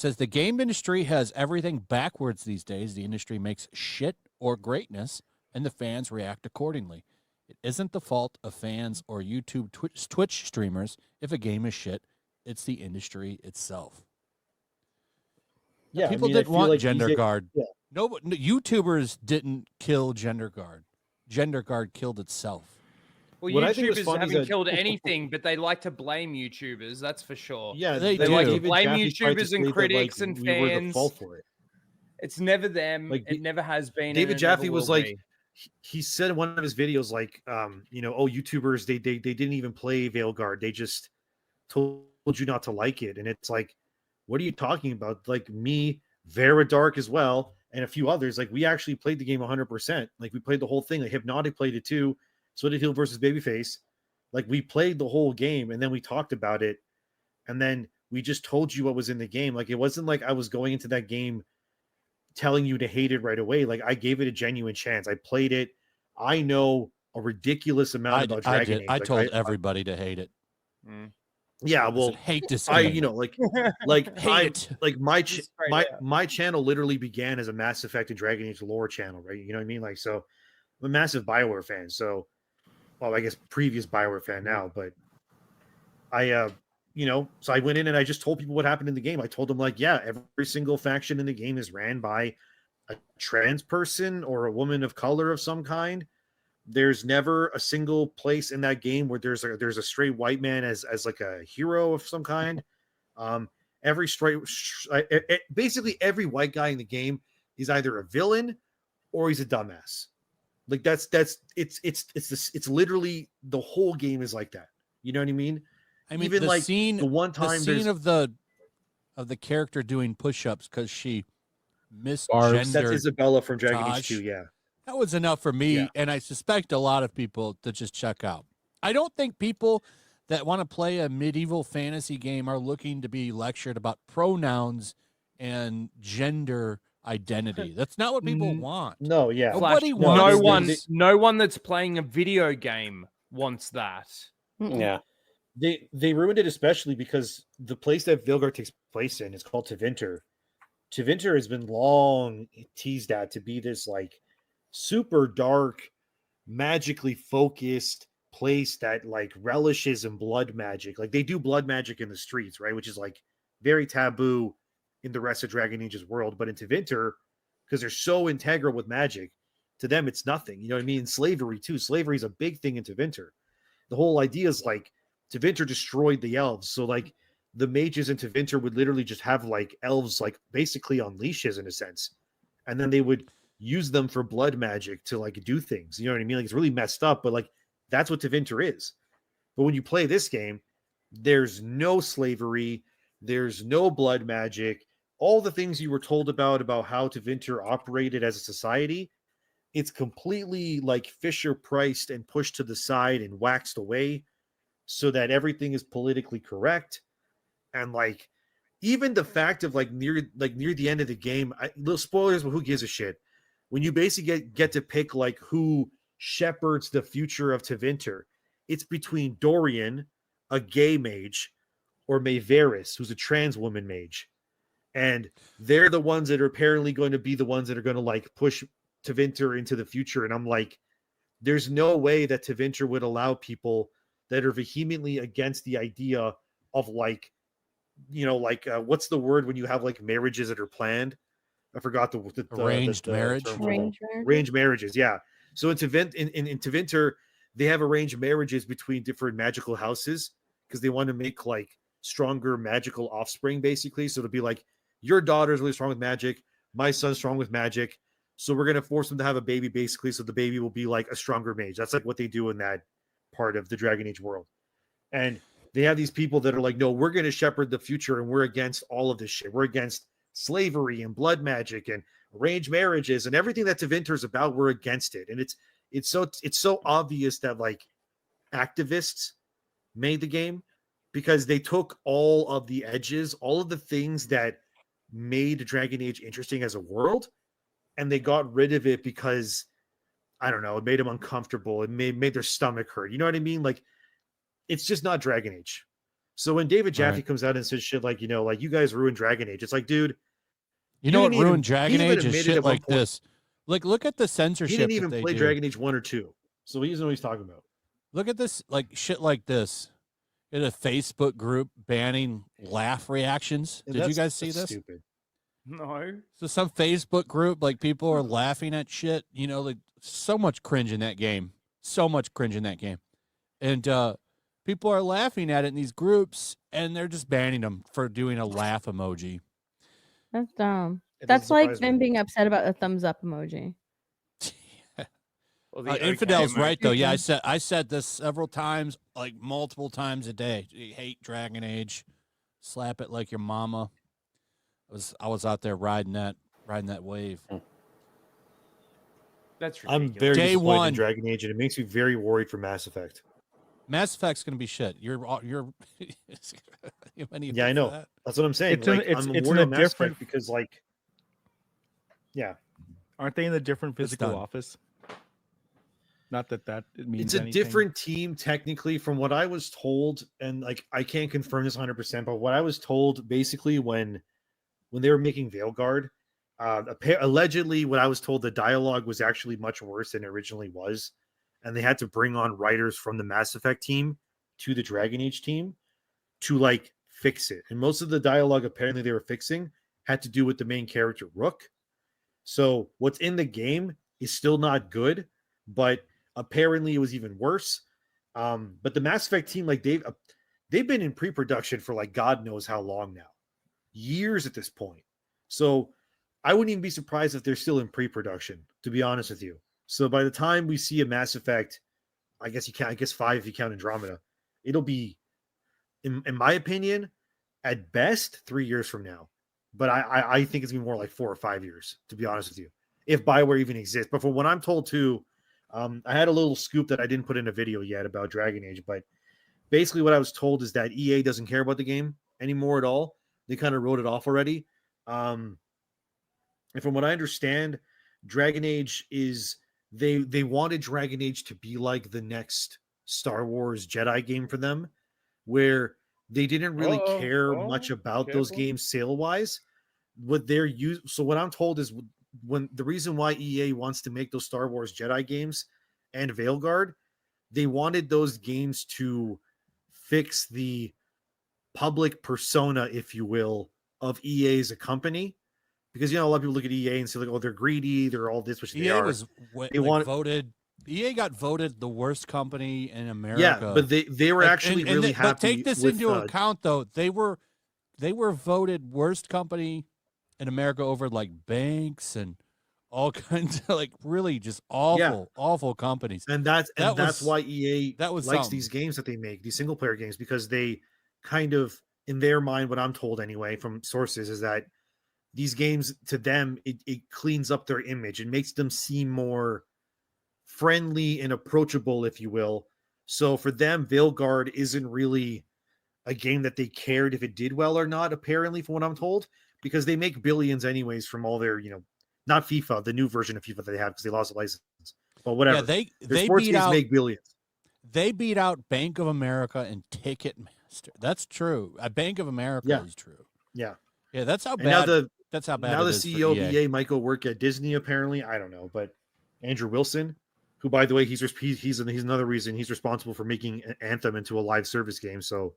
says the game industry has everything backwards these days. The industry makes shit or greatness, and the fans react accordingly. It isn't the fault of fans or YouTube Twitch streamers if a game is shit. It's the industry itself. Yeah, People didn't want Gender Guard. Yeah. No, YouTubers didn't kill Gender Guard. Gender Guard killed itself. Well, YouTubers haven't killed anything, but they like to blame YouTubers. That's for sure. Yeah, they do. Like to Even blame Jaffe tried to YouTubers say and that, critics like, and we were the fans. fault for it. It's never them. Like, it never has been. David and it Jaffe never was will like, be. he said in one of his videos, like, oh, YouTubers, they didn't even play Veilguard. They just told you not to like it. And it's like, what are you talking about? Like me, Vera Dark as well, and a few others. Like, we actually played the game 100%. Like, we played the whole thing. Like, Hypnotic played it too. So did Hill versus Babyface. Like, we played the whole game, and then we talked about it, and then we just told you what was in the game. Like, it wasn't like I was going into that game telling you to hate it right away. Like, I gave it a genuine chance. I played it. I know a ridiculous amount about Dragon Age. I told everybody to hate it. Yeah, well, hate to say my channel literally began as a Mass Effect and Dragon Age lore channel, right? You know what I mean? Like, so I'm a massive BioWare fan. So, well, I guess previous BioWare fan now, but I, so I went in and I just told people what happened in the game. I told them, like, yeah, every single faction in the game is ran by a trans person or a woman of color of some kind. There's never a single place in that game where there's a straight white man as like a hero of some kind. Basically every white guy in the game is either a villain or he's a dumbass. Like, it's literally the whole game is like that. You know what I mean? I mean, even the like scene, the one time the scene of the character doing push-ups because she misgendered. That's Isabella from Dragon Taj. Age 2. Yeah. That was enough for me, and I suspect a lot of people to just check out. I don't think people that want to play a medieval fantasy game are looking to be lectured about pronouns and gender identity. That's not what people want. No, yeah. Nobody wants. No one that's playing a video game wants that. Yeah. They ruined it, especially because the place that Veilguard takes place in is called Tevinter. Tevinter has been long teased at to be this, like, super dark, magically focused place that, like, relishes in blood magic. Like, they do blood magic in the streets, right? Which is, like, very taboo in the rest of Dragon Age's world. But in Tevinter, because they're so integral with magic, to them it's nothing. You know what I mean? Slavery too. Slavery is a big thing in Tevinter. The whole idea is, like, Tevinter destroyed the elves. So, like, the mages in Tevinter would literally just have, like, elves, like, basically on leashes in a sense. And then they would use them for blood magic to, like, do things. You know what I mean? Like, it's really messed up, but, like, that's what Tevinter is. But when you play this game, there's no slavery, there's no blood magic. All the things you were told about how Tevinter operated as a society, it's completely, like, Fisher priced and pushed to the side and waxed away so that everything is politically correct. And, like, even the fact of, like, near the end of the game, little spoilers, but who gives a shit? When you basically get to pick, like, who shepherds the future of Tevinter, it's between Dorian, a gay mage, or Mayveris, who's a trans woman mage. And they're the ones that are apparently going to be the ones that are going to, like, push Tevinter into the future. And I'm like, there's no way that Tevinter would allow people that are vehemently against the idea of, like, what's the word when you have, like, marriages that are planned? I forgot the arranged marriage. Arranged marriages, yeah. So in Tevinter, they have arranged marriages between different magical houses because they want to make, like, stronger magical offspring, basically. So it'll be like, your daughter's really strong with magic, my son's strong with magic, so we're going to force them to have a baby, basically, so the baby will be, like, a stronger mage. That's, like, what they do in that part of the Dragon Age world. And they have these people that are like, no, we're going to shepherd the future, and we're against all of this shit. We're against slavery and blood magic and arranged marriages and everything that Tevinter is about. We're against it. And it's so obvious that, like, activists made the game because they took all of the edges, all of the things that made Dragon Age interesting as a world, and they got rid of it because, I don't know, it made them uncomfortable. It made their stomach hurt. You know what I mean? Like, it's just not Dragon Age. So when David Jaffe comes out and says shit like, like you guys ruined Dragon Age, it's like, dude, you know what ruined Dragon Age is shit like this. Like, look at the censorship. He didn't even play Dragon Age 1 or 2, so he doesn't know what he's talking about. Look at this, like shit like this. In a Facebook group banning laugh reactions. Did you guys see this? Stupid. No. So some Facebook group, like people are laughing at shit. Like so much cringe in that game. So much cringe in that game, and people are laughing at it in these groups, and they're just banning them for doing a laugh emoji. That's dumb. That's like them being upset about a thumbs up emoji. Well, Infidel's right though. Yeah, I said this several times, like multiple times a day. You hate Dragon Age, slap it like your mama. I was out there riding that wave. That's ridiculous. I'm very Day disappointed one in Dragon Age, and it makes me very worried for Mass Effect. Mass Effect's gonna be shit. You're. Yeah, I know. That's what I'm saying. It's I'm in worried a on Mass different Effect because, yeah, aren't they in a different physical done. office? Not that it means it's a anything. different team technically, from what I was told, and I can't confirm this 100%, but what I was told basically when they were making Veilguard, allegedly, what I was told, the dialogue was actually much worse than it originally was, and they had to bring on writers from the Mass Effect team to the Dragon Age team to fix it. And most of the dialogue apparently they were fixing had to do with the main character Rook. So what's in the game is still not good, but apparently it was even worse. But the Mass Effect team, they've been in pre-production for God knows how long now, years at this point. So I wouldn't even be surprised if they're still in pre-production, to be honest with you. So by the time we see a Mass Effect, I guess 5 if you count Andromeda, it'll be, in my opinion, at best 3 years from now. But I think it's gonna be more like 4 or 5 years, to be honest with you, if BioWare even exists. But from what I'm told too, I had a little scoop that I didn't put in a video yet about Dragon Age, but basically what I was told is that EA doesn't care about the game anymore at all. They kind of wrote it off already. And from what I understand, Dragon Age is they wanted Dragon Age to be like the next Star Wars Jedi game for them, where they didn't really care much about those games sale wise. So what I'm told is, when the reason why EA wants to make those Star Wars Jedi games and Veilguard, they wanted those games to fix the public persona, if you will, of EA as a company. Because, a lot of people look at EA and say, they're greedy, they're all this, which EA they are. EA got voted the worst company in America. Yeah, but they were actually really happy. But take this into account, though. They were voted worst company in America over banks and all kinds of really just awful companies. And that's why EA likes something. These games that they make, these single player games, because they kind of, in their mind, what I'm told anyway from sources, is that these games, to them, it cleans up their image and makes them seem more friendly and approachable, if you will. So for them, Veilguard isn't really a game that they cared if it did well or not, apparently, from what I'm told, because they make billions anyways from all their, not FIFA, the new version of FIFA that they have, because they lost the license, but whatever. Yeah, they sports beat games out, make billions. They beat out Bank of America and Ticketmaster. That's true. Bank of America is true. Yeah. Yeah, that's how bad. That's how bad. Now it the is CEO of EA. EA might go work at Disney. Apparently, I don't know, but Andrew Wilson, who, by the way, he's another reason he's responsible for making Anthem into a live service game. So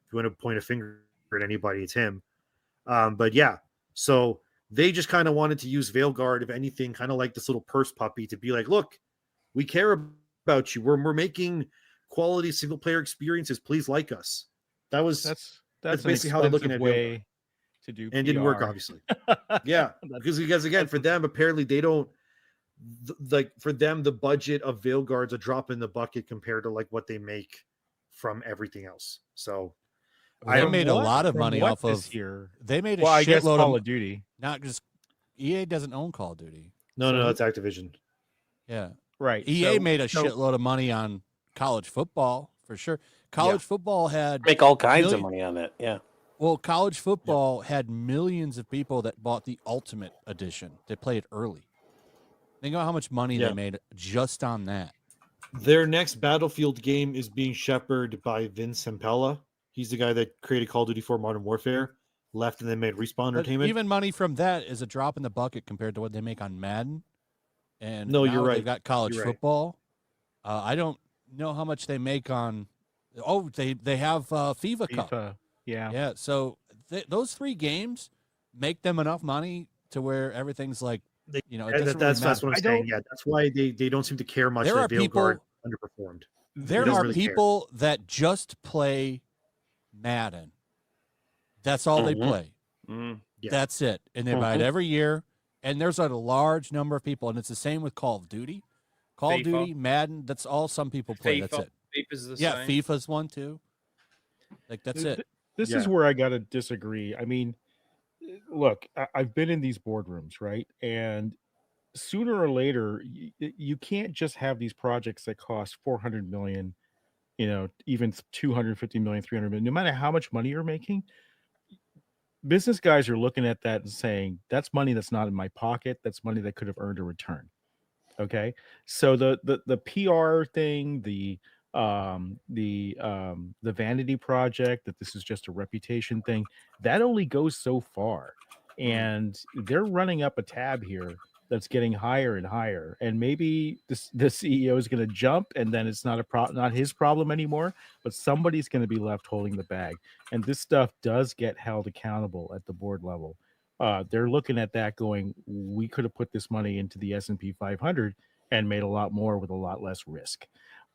if you want to point a finger at anybody, it's him. But yeah, so they just kind of wanted to use Veilguard, if anything, kind of like this little purse puppy, to be like, look, we care about you. We're making quality single player experiences. Please like us. That's basically how they're looking at way to do, and it didn't work, obviously. Yeah, because again, for them, apparently they don't for them, the budget of Veilguard's a drop in the bucket compared to what they make from everything else. So they made a lot of money off of here. They made a I guess shitload Call of Duty. Not just EA doesn't own Call of Duty. No, that's Activision. Yeah, right. EA made a shitload of money on college football for sure. College football had make all kinds of money on it. Yeah. Well, college football had millions of people that bought the Ultimate Edition. They played it early. Think about how much money they made just on that. Their next Battlefield game is being shepherded by Vince Zampella, He's the guy that created Call of Duty 4 Modern Warfare, left and then made Respawn Entertainment. Even money from that is a drop in the bucket compared to what they make on Madden. And no, you're right. They've got college football. I don't know how much they make on. Oh, they have FIFA Cup. Yeah. So those 3 games make them enough money to where everything's like, that's what I'm saying. Yeah, that's why they don't seem to care much that Veilguard underperformed. There are people that just play Madden. That's all they play. Yeah. That's it. And they buy it every year. And there's a large number of people. And it's the same with Call of Duty. Call of Duty, Madden, that's all some people play. FIFA. That's it. FIFA's the same. FIFA's one too. Like, that's it. This is where I got to disagree. I mean, look, I've been in these boardrooms, right? And sooner or later, you can't just have these projects that cost 400 million, even 250 million, 300 million. No matter how much money you're making, business guys are looking at that and saying, that's money that's not in my pocket. That's money that could have earned a return. Okay. So the PR thing, the vanity project, that this is just a reputation thing, that only goes so far. And they're running up a tab here that's getting higher and higher. And maybe the CEO is going to jump, and then it's not his problem anymore, but somebody's going to be left holding the bag. And this stuff does get held accountable at the board level. They're looking at that going, we could have put this money into the S&P 500 and made a lot more with a lot less risk.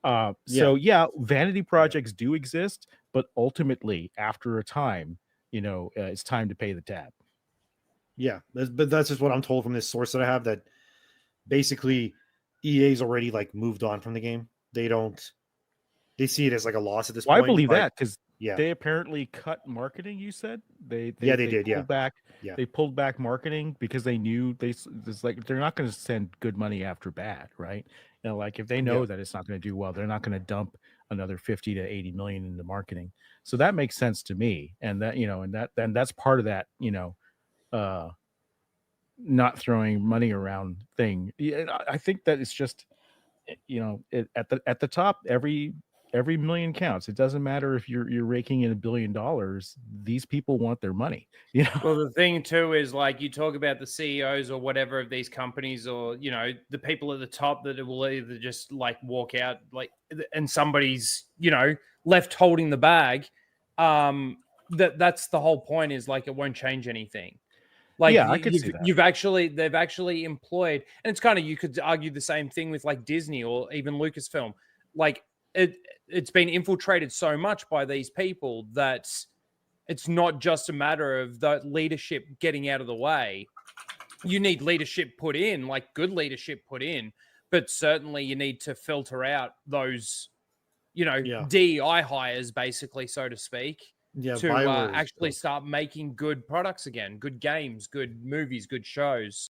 Vanity projects do exist, but ultimately after a time, it's time to pay the tab. Yeah, but that's just what I'm told from this source that I have, that basically EA's already like moved on from the game. They see it as like a loss at this point. I believe that because they apparently cut marketing. You said they pulled back. Yeah. They pulled back marketing because they knew they're not going to send good money after bad, right? Like if they know that it's not going to do well, they're not going to dump another 50 to 80 million into marketing. So that makes sense to me, and that that's part of that not throwing money around thing. I think that it's just at the top, every million counts. It doesn't matter if you're raking in $1 billion. These people want their money. Well, the thing too is, like, you talk about the CEOs or whatever of these companies, or the people at the top that will either just like walk out, like, and somebody's left holding the bag. That's the whole point, is like it won't change anything. Like, I could see that. They've actually employed, and it's kind of, you could argue the same thing with like Disney or even Lucasfilm. Like it's been infiltrated so much by these people that it's not just a matter of the leadership getting out of the way. You need leadership put in, like good leadership put in, but certainly you need to filter out those, DEI hires, basically, so to speak. To actually start making good products again, good games, good movies, good shows.